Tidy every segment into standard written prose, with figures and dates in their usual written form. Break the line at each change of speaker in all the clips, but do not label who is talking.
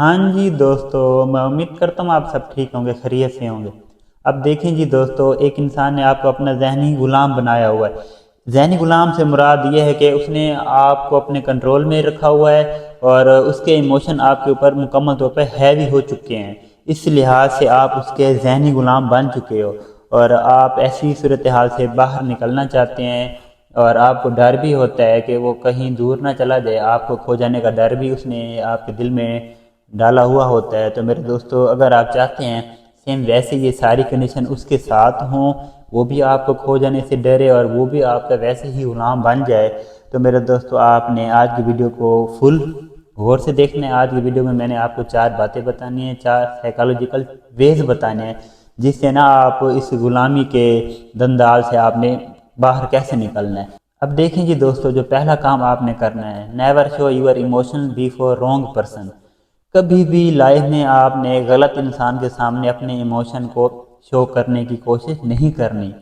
हाँ जी दोस्तों, मैं उम्मीद करता हूँ आप सब ठीक होंगे, खैरियत से होंगे। अब देखें जी दोस्तों, एक इंसान ने आपको अपना ज़हनी ग़ुलाम बनाया हुआ है। ज़हनी ग़ुलाम से मुराद ये है कि उसने आपको अपने कंट्रोल में रखा हुआ है और उसके इमोशन आपके ऊपर मुकम्मल तौर पर हैवी हो चुके हैं। इस लिहाज से आप उसके ज़हनी ग़ुलाम बन चुके हो और आप ऐसी सूरत हाल से बाहर निकलना चाहते हैं और आपको डर भी होता है कि वो कहीं दूर ना चला जाए। आपको खो जाने का डर भी उसने आपके दिल में डाला हुआ होता है। तो मेरे दोस्तों, अगर आप चाहते हैं सेम वैसे ये सारी कंडीशन उसके साथ हों, वो भी आपको खो जाने से डरे और वो भी आपका वैसे ही ग़ुलाम बन जाए, तो मेरे दोस्तों आपने आज की वीडियो को फुल गौर से देखना है। आज की वीडियो में मैंने आपको 4 बातें बतानी है, 4 साइकोलॉजिकल वेज बताने हैं, जिससे ना आप इस ग़ुलामी के दंदाल से आपने बाहर कैसे निकलना है। अब देखें जी दोस्तों, जो पहला काम आपने करना है, never show your emotion before wrong person. कभी भी लाइफ में आपने गलत इंसान के सामने अपने इमोशन को शो करने की कोशिश नहीं करनी।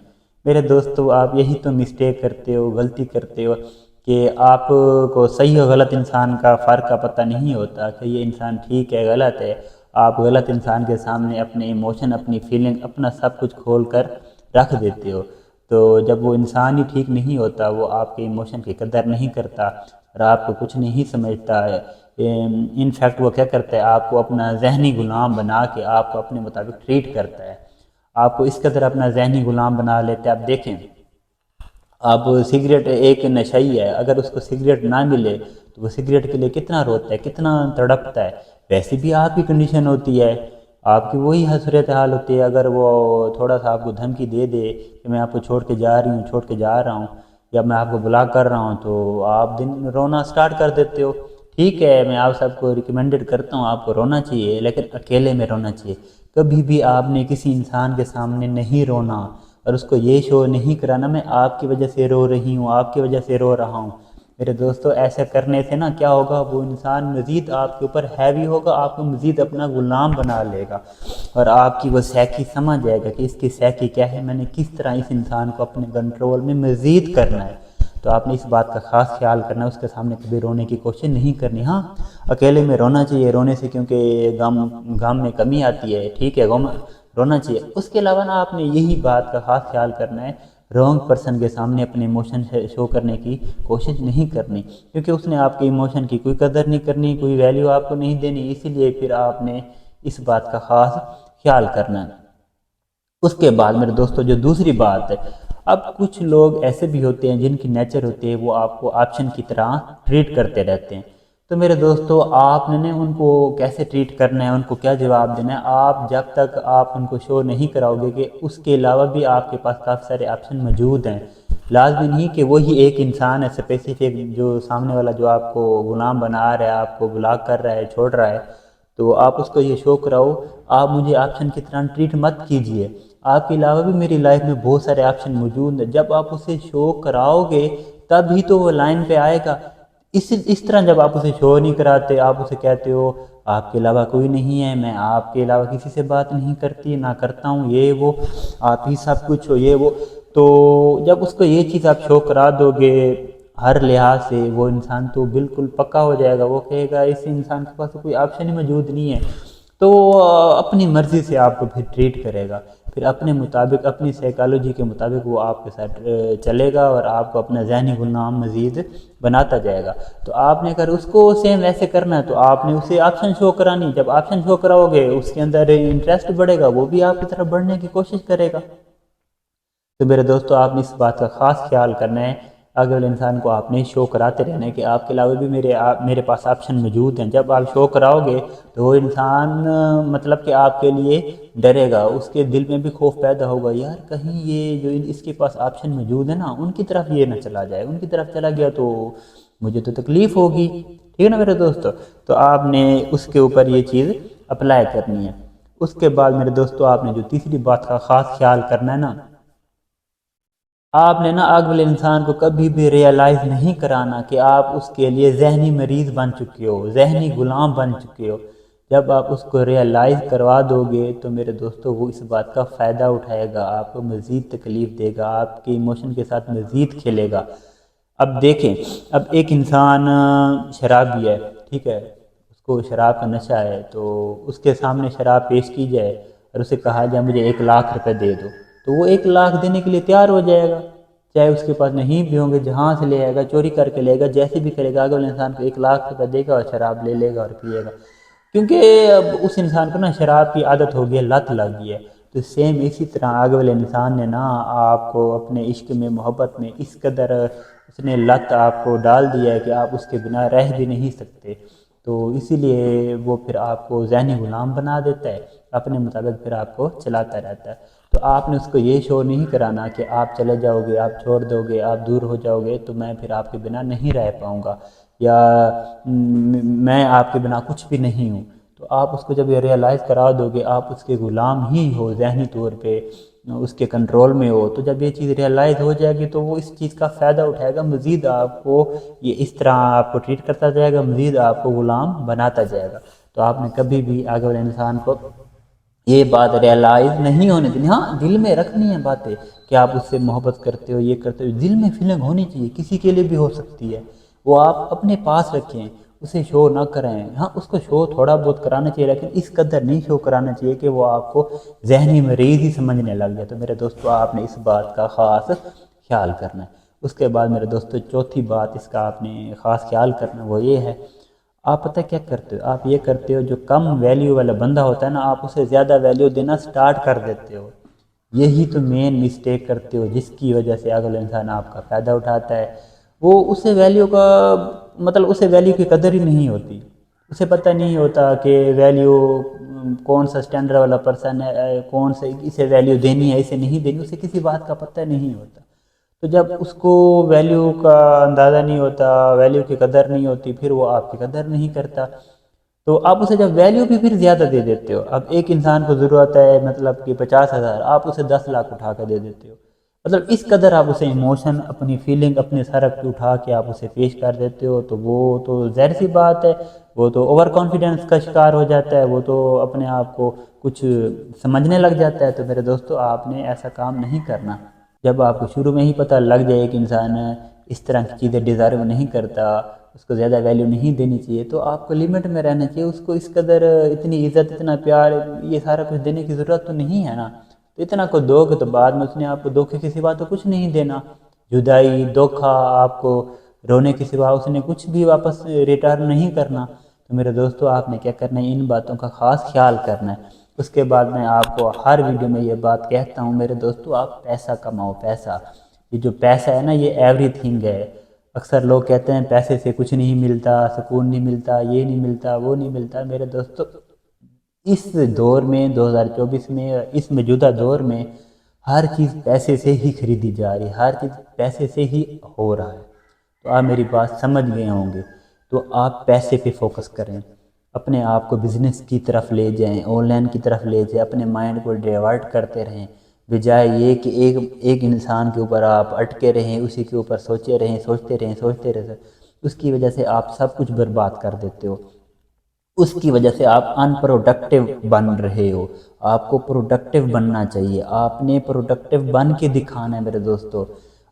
मेरे दोस्तों, आप यही तो मिस्टेक करते हो, गलती करते हो कि आपको सही और गलत इंसान का फ़र्क का पता नहीं होता कि ये इंसान ठीक है गलत है। आप गलत इंसान के सामने अपने इमोशन, अपनी फीलिंग, अपना सब कुछ खोल कर रख देते हो। तो जब वो इंसान ही ठीक नहीं होता, वो आपके इमोशन की कदर नहीं करता और आपको कुछ नहीं समझता है। इनफैक्ट वो क्या करता है, आपको अपना जहनी ग़ुलाम बना के आपको अपने मुताबिक ट्रीट करता है। आपको इस कदर अपना जहनी ग़ुलाम बना लेते हैं। आप देखें, अब सिगरेट एक नशा ही है, अगर उसको सिगरेट ना मिले तो वो सिगरेट के लिए कितना रोता है, कितना तड़पता है। वैसे भी आपकी कंडीशन होती है, आपकी वही सूरत हाल होती है। अगर वो थोड़ा सा आपको धमकी दे दे कि मैं आपको छोड़ के जा रही हूँ, छोड़ के जा रहा हूँ, या मैं आपको ब्लॉक कर रहा हूँ, तो आप दिन रोना स्टार्ट कर देते हो। ठीक है, मैं आप सबको रिकमेंडेड करता हूँ, आपको रोना चाहिए, लेकिन अकेले में रोना चाहिए। कभी भी आपने किसी इंसान के सामने नहीं रोना और उसको ये शो नहीं कराना मैं आपकी वजह से रो रही हूँ, आपकी वजह से रो रहा हूँ। मेरे दोस्तों, ऐसा करने से ना क्या होगा, वो इंसान मज़ीद आपके ऊपर हैवी होगा, आपको मज़ीद अपना ग़ुलाम बना लेगा और आपकी वो सैकी समझ जाएगा कि इसकी सैकी क्या है, मैंने किस तरह इस इंसान को अपने कंट्रोल में मज़ीद करना है। तो आपने इस बात का ख़ास ख्याल करना है, उसके सामने कभी रोने की कोशिश नहीं करनी। हाँ, अकेले में रोना चाहिए, रोने से क्योंकि गम गम में कमी आती है, ठीक है, गम रोना चाहिए। उसके अलावा ना आपने यही बात का ख़ास ख्याल करना है, रॉन्ग पर्सन के सामने अपने इमोशन शो करने की कोशिश नहीं करनी, क्योंकि उसने आपके इमोशन की कोई कदर नहीं करनी, कोई वैल्यू आपको नहीं देनी। इसीलिए फिर आपने इस बात का ख़ास ख्याल करना है। उसके बाद मेरे दोस्तों, जो दूसरी बात है, अब कुछ लोग ऐसे भी होते हैं जिनकी नेचर होती है वो आपको ऑप्शन की तरह ट्रीट करते रहते हैं। तो मेरे दोस्तों, आपने उनको कैसे ट्रीट करना है, उनको क्या जवाब देना है, आप जब तक आप उनको शो नहीं कराओगे कि उसके अलावा भी आपके पास काफ़ी सारे ऑप्शन मौजूद हैं। लाजमी नहीं कि वही एक इंसान है स्पेसिफिक, जो सामने वाला जो आपको ग़ुलाम बना रहा है, आपको ब्लॉक कर रहा है, छोड़ रहा है, तो आप उसको ये शो कराओ, आप मुझे ऑप्शन की तरह ट्रीट मत कीजिए। आपके अलावा भी मेरी लाइफ में बहुत सारे ऑप्शन मौजूद हैं। जब आप उसे शो कराओगे तभी तो वो लाइन पे आएगा। इस तरह जब आप उसे शो नहीं कराते, आप उसे कहते हो आपके अलावा कोई नहीं है, मैं आपके अलावा किसी से बात नहीं करती ना करता हूँ, ये वो, आप ही सब कुछ हो, ये वो, तो जब उसको ये चीज़ आप शो करा दोगे हर लिहाज से, वो इंसान तो बिल्कुल पक्का हो जाएगा, वो कहेगा इस इंसान के पास तो कोई ऑप्शन ही मौजूद नहीं है। तो अपनी मर्ज़ी से आपको फिर ट्रीट करेगा, फिर अपने मुताबिक, अपनी साइकोलॉजी के मुताबिक वो आपके साथ चलेगा और आपको अपना ज़हनी ग़ुलाम मज़ीद बनाता जाएगा। तो आपने अगर उसको सेम वैसे करना है तो आपने उसे ऑप्शन शो करानी। जब ऑप्शन शो कराओगे उसके अंदर इंटरेस्ट बढ़ेगा, वो भी आपकी तरफ बढ़ने की कोशिश करेगा। तो मेरे दोस्तों, आपने इस बात का ख़ास ख्याल करना है, अगले इंसान को आपने शो कराते रहना है कि आपके अलावा भी मेरे पास ऑप्शन मौजूद हैं। जब आप शो कराओगे तो वो इंसान मतलब कि आपके लिए डरेगा, उसके दिल में भी खौफ पैदा होगा, यार कहीं ये जो इसके पास ऑप्शन मौजूद है ना, उनकी तरफ ये ना चला जाए, उनकी तरफ चला गया तो मुझे तो तकलीफ़ होगी। ठीक है ना मेरे दोस्तों, तो आपने उसके ऊपर ये चीज़ अप्लाई करनी है। उसके बाद मेरे दोस्तों, आपने जो तीसरी बात का ख़ास ख्याल करना है ना, आपने ना अगले इंसान को कभी भी रियलाइज़ नहीं कराना कि आप उसके लिए ज़हनी मरीज़ बन चुके हो, ज़हनी ग़ुलाम बन चुके हो। जब आप उसको रियलाइज़ करवा दोगे तो मेरे दोस्तों वो इस बात का फ़ायदा उठाएगा, आपको मज़ीद तकलीफ़ देगा, आपके इमोशन के साथ मज़ीद खेलेगा। अब देखें, अब एक इंसान शराबी है, ठीक है, کو شراب کا نشہ ہے تو اس کے سامنے شراب پیش کی جائے اور اسے کہا جائے مجھے 1,00,000 روپے دے دو، تو وہ 1,00,000 دینے کے لیے تیار ہو جائے گا، چاہے اس کے پاس نہیں بھی ہوں گے، جہاں سے لے آئے گا، چوری کر کے لے گا، جیسے بھی کرے گا، اگلے انسان کو 1,00,000 روپے دے گا اور شراب لے لے گا اور پیے گا، کیونکہ اب اس انسان کو نا شراب کی عادت ہو گئی ہے، لت لگ گئی ہے۔ تو سیم اسی طرح آگے والے انسان نے نا آپ کو اپنے عشق میں، محبت میں اس قدر اس نے لت آپ کو ڈال دیا ہے کہ آپ اس کے بنا رہ بھی نہیں سکتے، تو اسی لیے وہ پھر آپ کو ذہنی غلام بنا دیتا ہے، اپنے مطابق پھر آپ کو چلاتا رہتا ہے۔ تو آپ نے اس کو یہ شو نہیں کرانا کہ آپ چلے جاؤ گے، آپ چھوڑ دو گے، آپ دور ہو جاؤ گے تو میں پھر آپ کے بنا نہیں رہ پاؤں گا، یا میں آپ کے بنا کچھ بھی نہیں ہوں۔ تو آپ اس کو جب یہ ریئلائز کرا دو گے، آپ اس کے غلام ہی ہو ذہنی طور پہ، اس کے کنٹرول میں ہو، تو جب یہ چیز ریئلائز ہو جائے گی تو وہ اس چیز کا فائدہ اٹھائے گا، مزید آپ کو یہ اس طرح آپ کو ٹریٹ کرتا جائے گا، مزید آپ کو غلام بناتا جائے گا۔ تو آپ نے کبھی بھی آگے والے انسان کو یہ بات ریئلائز نہیں ہونے دینی، ہاں دل میں رکھنی ہے باتیں کہ آپ اس سے محبت کرتے ہو، یہ کرتے ہو، دل میں فیلنگ ہونی چاہیے، کسی کے لیے بھی ہو سکتی ہے، وہ آپ اپنے پاس رکھیں، اسے شو نہ کریں، ہاں اس کو شو تھوڑا بہت کرانا چاہیے لیکن اس قدر نہیں شو کرانا چاہیے کہ وہ آپ کو ذہنی مریض ہی سمجھنے لگ جائے۔ تو میرے دوستو آپ نے اس بات کا خاص خیال کرنا ہے۔ اس کے بعد میرے دوستو چوتھی بات اس کا آپ نے خاص خیال کرنا وہ یہ ہے، آپ پتہ کیا کرتے ہو، آپ یہ کرتے ہو جو کم ویلیو والا بندہ ہوتا ہے نا، آپ اسے زیادہ ویلیو دینا سٹارٹ کر دیتے ہو، یہی تو مین مسٹیک کرتے ہو جس کی وجہ سے اگلا انسان آپ کا فائدہ اٹھاتا ہے، وہ اسے ویلیو کا مطلب اسے ویلیو کی قدر ہی نہیں ہوتی، اسے پتہ نہیں ہوتا کہ ویلیو کون سا سٹینڈرڈ والا پرسن ہے، کون سے اسے ویلیو دینی ہے، اسے نہیں دینی، اسے کسی بات کا پتہ نہیں ہوتا۔ تو جب اس کو ویلیو کا اندازہ نہیں ہوتا، ویلیو کی قدر نہیں ہوتی، پھر وہ آپ کی قدر نہیں کرتا، تو آپ اسے جب ویلیو بھی پھر زیادہ دے دیتے ہو۔ اب ایک انسان کو ضرورت ہے مطلب کہ 50,000، آپ اسے 10,00,000 اٹھا کے دے دیتے ہو، مطلب اس قدر آپ اسے ایموشن، اپنی فیلنگ، اپنے سر پہ اٹھا کے آپ اسے پیش کر دیتے ہو، تو وہ تو ظاہر سی بات ہے وہ تو اوور کانفیڈنس کا شکار ہو جاتا ہے، وہ تو اپنے آپ کو کچھ سمجھنے لگ جاتا ہے۔ تو میرے دوستو آپ نے ایسا کام نہیں کرنا۔ جب آپ کو شروع میں ہی پتہ لگ جائے کہ انسان اس طرح کی چیزیں ڈیزرو نہیں کرتا، اس کو زیادہ ویلیو نہیں دینی چاہیے، تو آپ کو لمٹ میں رہنا چاہیے، اس کو اس قدر اتنی عزت، اتنا پیار، یہ سارا کچھ دینے کی ضرورت تو نہیں ہے نا، تو اتنا کو دو گے تو بعد میں اس نے آپ کو دھوکے کے سوا تو کچھ نہیں دینا، جدائی، دھوکا، آپ کو رونے کے سوا اس نے کچھ بھی واپس ریٹرن نہیں کرنا۔ تو میرے دوستو آپ نے کیا کرنا ہے، ان باتوں کا خاص خیال کرنا ہے۔ اس کے بعد میں آپ کو ہر ویڈیو میں یہ بات کہتا ہوں میرے دوستو، آپ پیسہ کماؤ، پیسہ، یہ جو پیسہ ہے نا یہ ایوری تھنگ ہے۔ اکثر لوگ کہتے ہیں پیسے سے کچھ نہیں ملتا، سکون نہیں ملتا، یہ نہیں ملتا، وہ نہیں ملتا۔ میرے دوستو اس دور میں 2024 میں اس موجودہ دور میں ہر چیز پیسے سے ہی خریدی جا رہی ہے، ہر چیز پیسے سے ہی ہو رہا ہے، تو آپ میری بات سمجھ گئے ہوں گے۔ تو آپ پیسے پہ فوکس کریں، اپنے آپ کو بزنس کی طرف لے جائیں، آن لائن کی طرف لے جائیں، اپنے مائنڈ کو ڈائیورٹ کرتے رہیں، بجائے یہ کہ ایک انسان کے اوپر آپ اٹکے رہیں، اسی کے اوپر سوچتے رہیں، اس کی وجہ سے آپ سب کچھ برباد کر دیتے ہو، اس کی وجہ سے آپ ان پروڈکٹیو بن رہے ہو۔ آپ کو پروڈکٹیو بننا چاہیے، آپ نے پروڈکٹیو بن کے دکھانا ہے میرے دوستو۔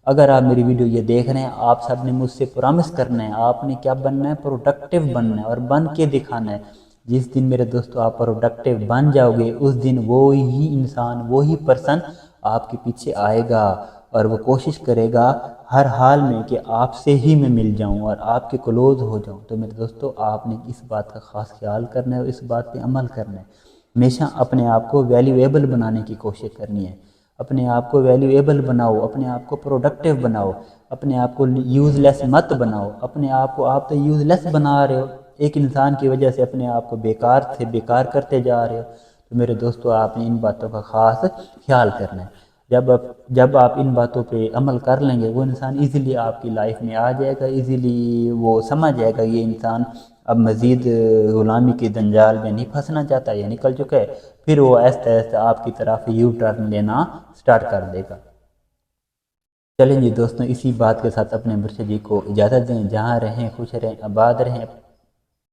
اگر آپ میری ویڈیو یہ دیکھ رہے ہیں، آپ سب نے مجھ سے پرامس کرنا ہے، آپ نے کیا بننا ہے، پروڈکٹیو بننا ہے اور بن کے دکھانا ہے۔ جس دن میرے دوستو آپ پروڈکٹیو بن جاؤ گے، اس دن وہی انسان، وہی پرسن آپ کے پیچھے آئے گا اور وہ کوشش کرے گا ہر حال میں کہ آپ سے ہی میں مل جاؤں اور آپ کے کلوز ہو جاؤں۔ تو میرے دوستو آپ نے اس بات کا خاص خیال کرنا ہے اور اس بات پہ عمل کرنا ہے۔ ہمیشہ اپنے آپ کو ویلیویبل بنانے کی کوشش کرنی ہے، اپنے آپ کو ویلیویبل بناؤ، اپنے آپ کو پروڈکٹیو بناؤ، اپنے آپ کو یوز لیس مت بناؤ، اپنے آپ کو آپ تو یوز لیس بنا رہے ہو، ایک انسان کی وجہ سے اپنے آپ کو بیکار سے بیکار کرتے جا رہے ہو۔ تو میرے دوستو آپ نے ان باتوں کا خاص خیال کرنا ہے۔ جب آپ ان باتوں پہ عمل کر لیں گے، وہ انسان ایزیلی آپ کی لائف میں آ جائے گا، ایزیلی وہ سمجھ جائے گا یہ انسان اب مزید غلامی کے جنجال میں نہیں پھنسنا چاہتا، یہ نکل چکا ہے، پھر وہ آہستہ آہستہ آپ کی طرف یو ٹرن لینا سٹارٹ کر دے گا۔ چلیں جی دوستوں، اسی بات کے ساتھ اپنے مرشد جی کو اجازت دیں، جہاں رہیں خوش رہیں، آباد رہیں۔